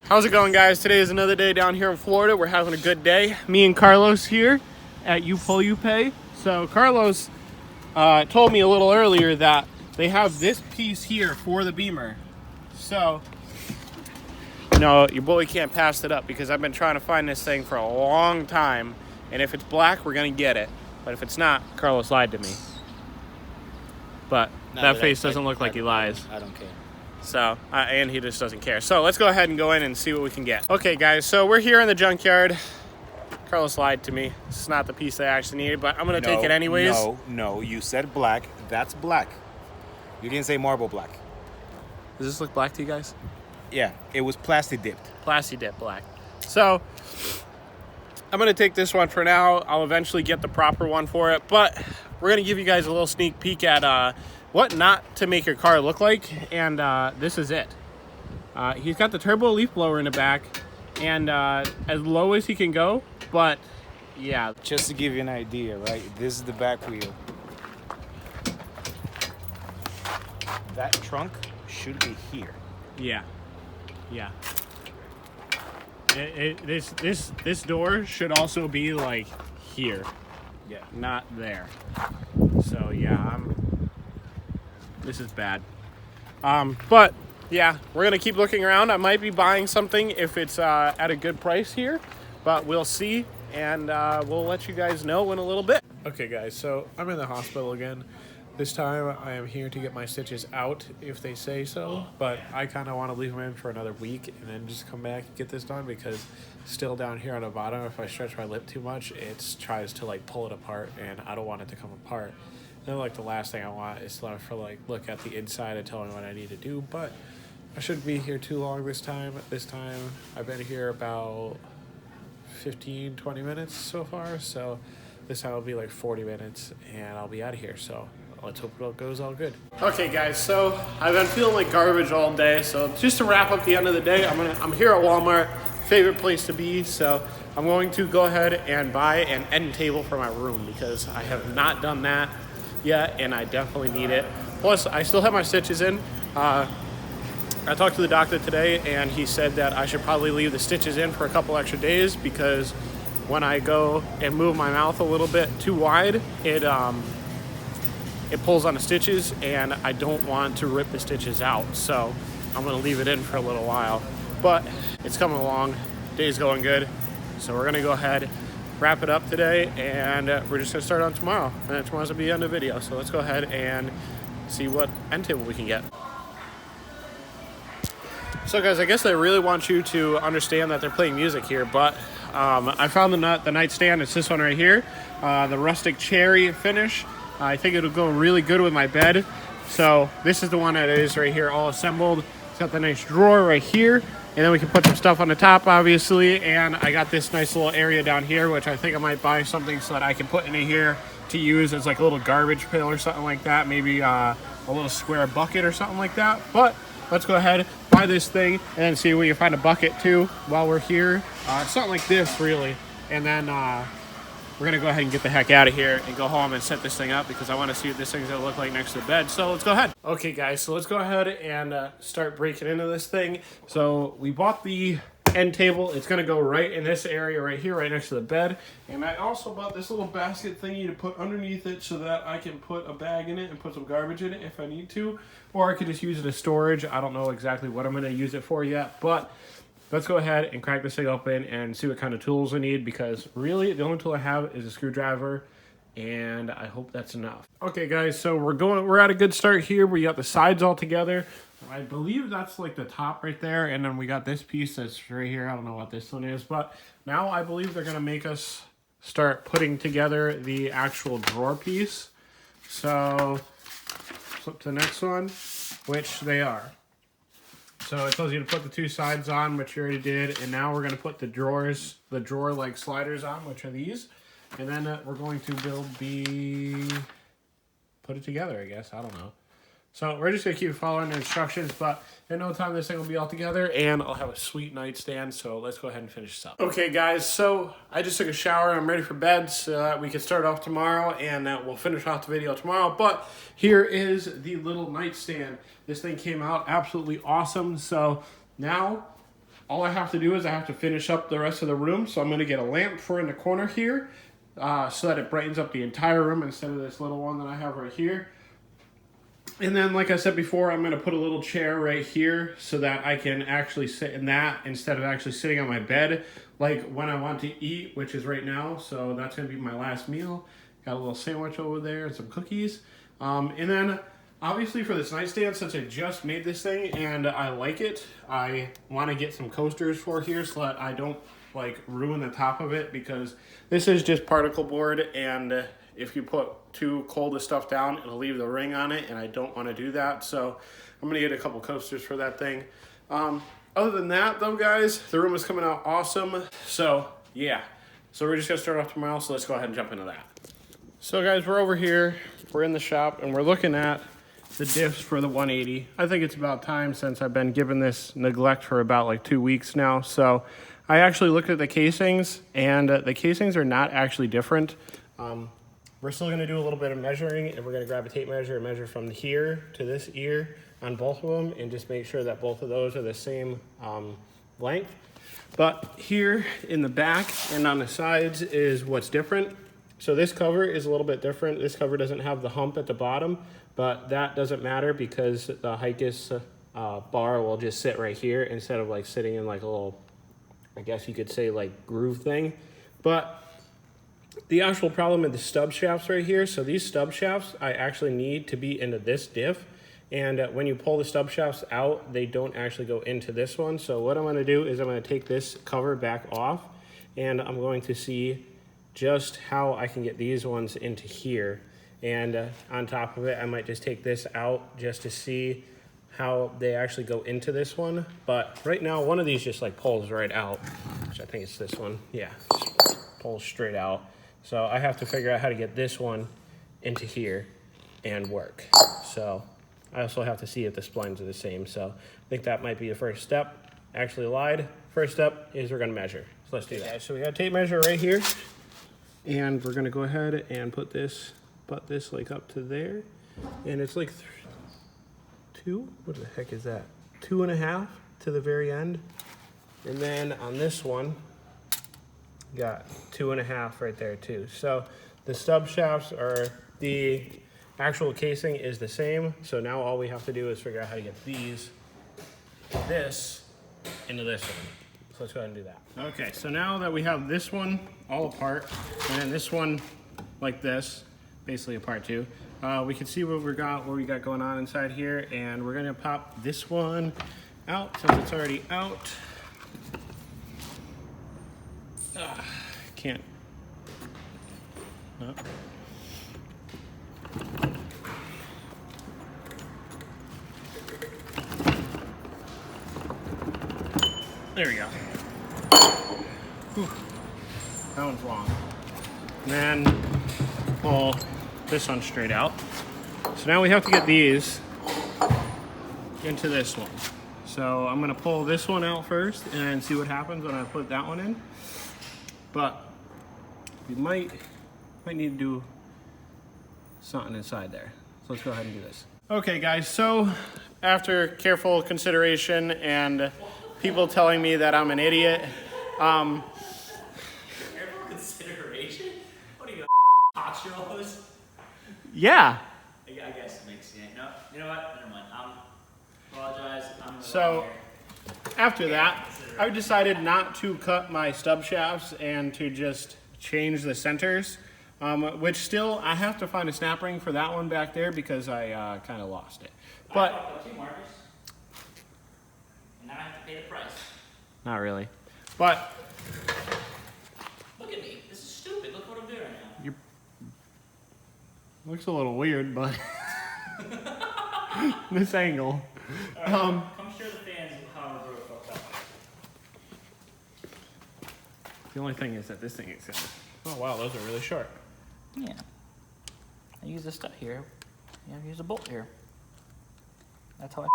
How's it going, guys? Today is another day down here in Florida. We're having a good day. Me and Carlos here at You Pull You Pay. So Carlos told me a little earlier that they have this piece here for the Beamer. So, no, your boy can't pass it up because I've been trying to find this thing for a long time. And if it's black, we're going to get it. But if it's not, Carlos lied to me. But that face doesn't look like he lies. I don't care. So, and he just doesn't care. So let's go ahead and go in and see what we can get. Okay, guys, so we're here in the junkyard. Carlos lied to me. This is not the piece I actually needed, but I'm going to take it anyways. No, you said black. That's black. You didn't say marble black. Does this look black to you guys? Yeah, it was plastic dipped. Plasti dip black. So, I'm going to take this one for now. I'll eventually get the proper one for it, but we're going to give you guys a little sneak peek at what not to make your car look like, and this is it. He's got the turbo leaf blower in the back, and as low as he can go, but yeah. Just to give you an idea, right? This is the back wheel. That trunk should be here. Yeah. This door should also be like here. Yeah. Not there. So yeah, this is bad. But yeah, we're gonna keep looking around. I might be buying something if it's at a good price here, but we'll see, and we'll let you guys know in a little bit. Okay, guys, so I'm in the hospital again. This time I am here to get my stitches out if they say so, but I kind of want to leave them in for another week and then just come back and get this done, because still down here on the bottom, if I stretch my lip too much, it tries to like pull it apart, and I don't want it to come apart. And then like the last thing I want is for like look at the inside and tell me what I need to do, but I shouldn't be here too long this time. This time I've been here about 15-20 minutes so far, so this time will be like 40 minutes and I'll be out of here. So let's hope it goes all good. Okay, guys, so I've been feeling like garbage all day. So just to wrap up the end of the day, I'm here at Walmart, favorite place to be. So I'm going to go ahead and buy an end table for my room because I have not done that yet, and I definitely need it. Plus, I still have my stitches in. I talked to the doctor today, and he said that I should probably leave the stitches in for a couple extra days because when I go and move my mouth a little bit too wide, it pulls on the stitches, and I don't want to rip the stitches out. So I'm gonna leave it in for a little while, but it's coming along. Day's going good. So we're gonna go ahead, wrap it up today, and we're just gonna start on tomorrow. And tomorrow's gonna be the end of the video. So let's go ahead and see what end table we can get. So guys, I guess I really want you to understand that they're playing music here, but I found the nightstand. It's this one right here, the rustic cherry finish. I think it'll go really good with my bed. So this is the one that is right here, all assembled. It's got the nice drawer right here, and then we can put some stuff on the top, obviously. And I got this nice little area down here, which I think I might buy something so that I can put in here to use as like a little garbage pail or something like that. Maybe a little square bucket or something like that. But let's go ahead, buy this thing, and then see if we can find a bucket too while we're here. Something like this, really. And then we're going to go ahead and get the heck out of here and go home and set this thing up because I want to see what this thing's going to look like next to the bed. So let's go ahead. Okay, guys, so let's go ahead and start breaking into this thing. So we bought the end table. It's going to go right in this area right here, right next to the bed. And I also bought this little basket thingy to put underneath it so that I can put a bag in it and put some garbage in it if I need to. Or I could just use it as storage. I don't know exactly what I'm going to use it for yet, but let's go ahead and crack this thing open and see what kind of tools I need, because really the only tool I have is a screwdriver, and I hope that's enough. Okay, guys, so we're at a good start here. We got the sides all together. I believe that's like the top right there, and then we got this piece that's right here. I don't know what this one is, but now I believe they're gonna make us start putting together the actual drawer piece. So flip to the next one, which they are. So it tells you to put the two sides on, which you already did, and now we're going to put the drawer like sliders on, which are these, and then we're going to put it together, I guess. I don't know. So we're just going to keep following the instructions, but in no time this thing will be all together, and I'll have a sweet nightstand, so let's go ahead and finish this up. Okay, guys, so I just took a shower. I'm ready for bed so that we can start off tomorrow, and we'll finish off the video tomorrow, but here is the little nightstand. This thing came out absolutely awesome, so now all I have to do is I have to finish up the rest of the room. So I'm going to get a lamp for in the corner here so that it brightens up the entire room instead of this little one that I have right here. And then, like I said before, I'm going to put a little chair right here so that I can actually sit in that instead of actually sitting on my bed like when I want to eat, which is right now. So that's going to be my last meal. Got a little sandwich over there and some cookies. And then, obviously, for this nightstand, since I just made this thing and I like it, I want to get some coasters for here so that I don't like ruin the top of it, because this is just particle board, and if you put too cold of stuff down, it'll leave the ring on it, and I don't want to do that. So I'm gonna get a couple coasters for that thing. Other than that though, guys, the room is coming out awesome. So yeah, so we're just gonna start off tomorrow, so let's go ahead and jump into that. So guys, we're over here, we're in the shop, and we're looking at the diffs for the 180. I think it's about time, since I've been given this neglect for about like 2 weeks now. So I actually looked at the casings, and the casings are not actually different. We're still going to do a little bit of measuring, and we're going to grab a tape measure and measure from here to this ear on both of them, and just make sure that both of those are the same length. But here in the back and on the sides is what's different. So this cover is a little bit different. This cover doesn't have the hump at the bottom, but that doesn't matter because the Hikis bar will just sit right here instead of like sitting in like a little, I guess you could say, like groove thing. But the actual problem with the stub shafts right here, so these stub shafts I actually need to be into this diff, and when you pull the stub shafts out, they don't actually go into this one. So what I'm going to do is I'm going to take this cover back off, and I'm going to see just how I can get these ones into here. And on top of it, I might just take this out just to see how they actually go into this one. But right now, one of these just like pulls right out, which I think it's this one. Yeah, just pulls straight out. So I have to figure out how to get this one into here and work. So I also have to see if the splines are the same. So I think that might be the first step. Actually lied. First step is we're gonna measure. So let's do that. Okay, so we got a tape measure right here. And we're gonna go ahead and put this like up to there. And it's like what the heck is that? 2.5 to the very end. And then on this one, got 2.5 right there too. So the stub shafts are, the actual casing is the same. So now all we have to do is figure out how to get this into this one. So let's go ahead and do that. Okay, so now that we have this one all apart, and then this one like this, basically apart too, we can see what we got going on inside here, and we're gonna pop this one out since it's already out. Can't. No. There we go. Whew. That one's long. And then pull this one straight out. So now we have to get these into this one. So I'm gonna pull this one out first and see what happens when I put that one in. But we might need to do something inside there. So let's go ahead and do this. Okay guys, so after careful consideration and people telling me that I'm an idiot, Careful consideration? What are you, hot shows? yeah. I guess it makes sense. No, you know what? Never mind. Apologize. I'm So after that, I decided not to cut my stub shafts and to just change the centers, which still I have to find a snap ring for that one back there because I kind of lost it. But I fucked up too, Marcus. And now I have to pay the price. not really. But Look at me. This is stupid. Look what I'm doing right now. looks a little weird, but this angle. All right, come show the fans how I broke fucked up. The only thing is that this thing is gonna. Oh wow, those are really sharp. Yeah. I use this stuff here. Yeah, I use a bolt here. That's how I.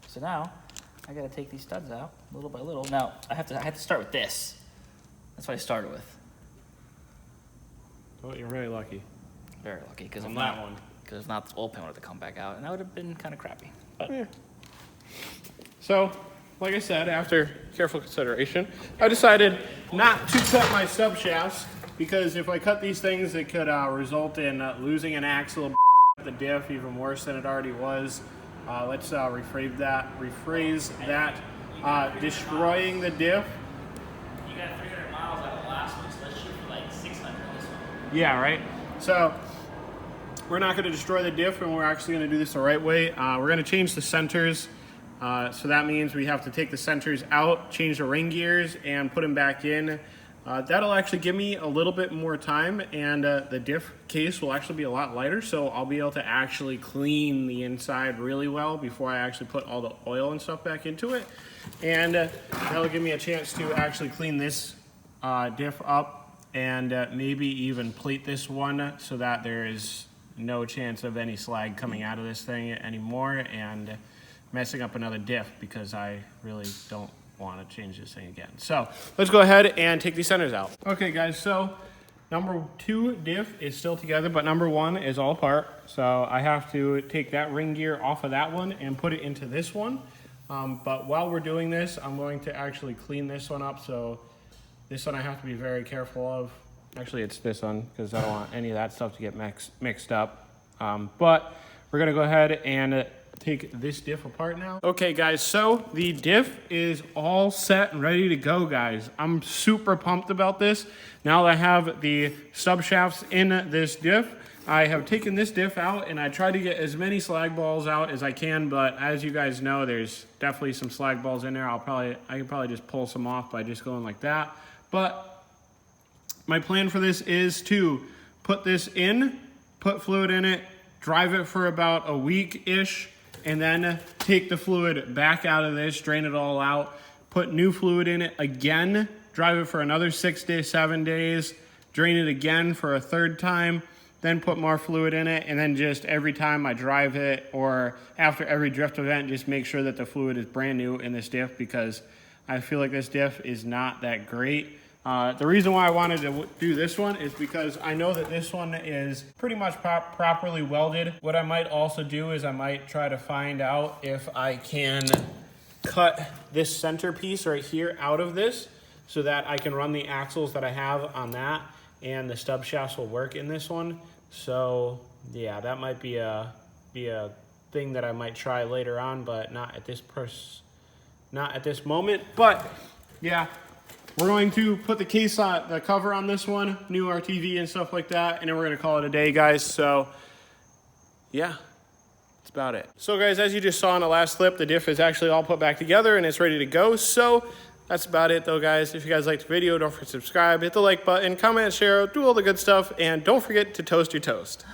So now I gotta take these studs out little by little. Now I have to start with this. That's what I started with. Oh, you're really lucky. Very lucky because On if that not, one. because if not, the oil pan would have come back out, and that would have been kind of crappy. But Yeah. So like I said, after careful consideration, I decided not to cut my sub shafts because if I cut these things, it could result in losing an axle, the diff even worse than it already was. Let's rephrase that. Destroying the diff. You got 300 miles out of the last one, so let's shoot for like 600 on this one. Yeah, right. So we're not going to destroy the diff, and we're actually going to do this the right way. We're going to change the centers. So that means we have to take the centers out, change the ring gears, and put them back in. That'll actually give me a little bit more time, and the diff case will actually be a lot lighter, so I'll be able to actually clean the inside really well before I actually put all the oil and stuff back into it. And that'll give me a chance to actually clean this diff up and maybe even plate this one so that there is no chance of any slag coming out of this thing anymore and messing up another diff, because I really don't want to change this thing again. So let's go ahead and take these centers out. Okay guys, so number 2 diff is still together, but number 1 is all apart. So I have to take that ring gear off of that one and put it into this one. But while we're doing this, I'm going to actually clean this one up. So this one I have to be very careful of. Actually, it's this one, because I don't want any of that stuff to get mixed up. But we're gonna go ahead and take this diff apart now. Okay guys, so the diff is all set and ready to go, guys. I'm super pumped about this. Now that I have the stub shafts in this diff, I have taken this diff out and I tried to get as many slag balls out as I can, but as you guys know, there's definitely some slag balls in there. I can probably just pull some off by just going like that. But my plan for this is to put this in, put fluid in it, drive it for about a week-ish, and then take the fluid back out of this, drain it all out, put new fluid in it again, drive it for another 6 days, 7 days, drain it again for a third time, then put more fluid in it, and then just every time I drive it or after every drift event, just make sure that the fluid is brand new in this diff, because I feel like this diff is not that great. The reason why I wanted to do this one is because I know that this one is pretty much properly welded. What I might also do is I might try to find out if I can cut this center piece right here out of this so that I can run the axles that I have on that, and the stub shafts will work in this one. So yeah, that might be a thing that I might try later on, but not at this moment. But yeah, we're going to put the case on, the cover on this one, new RTV and stuff like that, and then we're going to call it a day, guys. So yeah, that's about it. So guys, as you just saw in the last clip, the diff is actually all put back together and it's ready to go. So that's about it though, guys. If you guys liked the video, don't forget to subscribe, hit the like button, comment, share, do all the good stuff, and don't forget to toast your toast.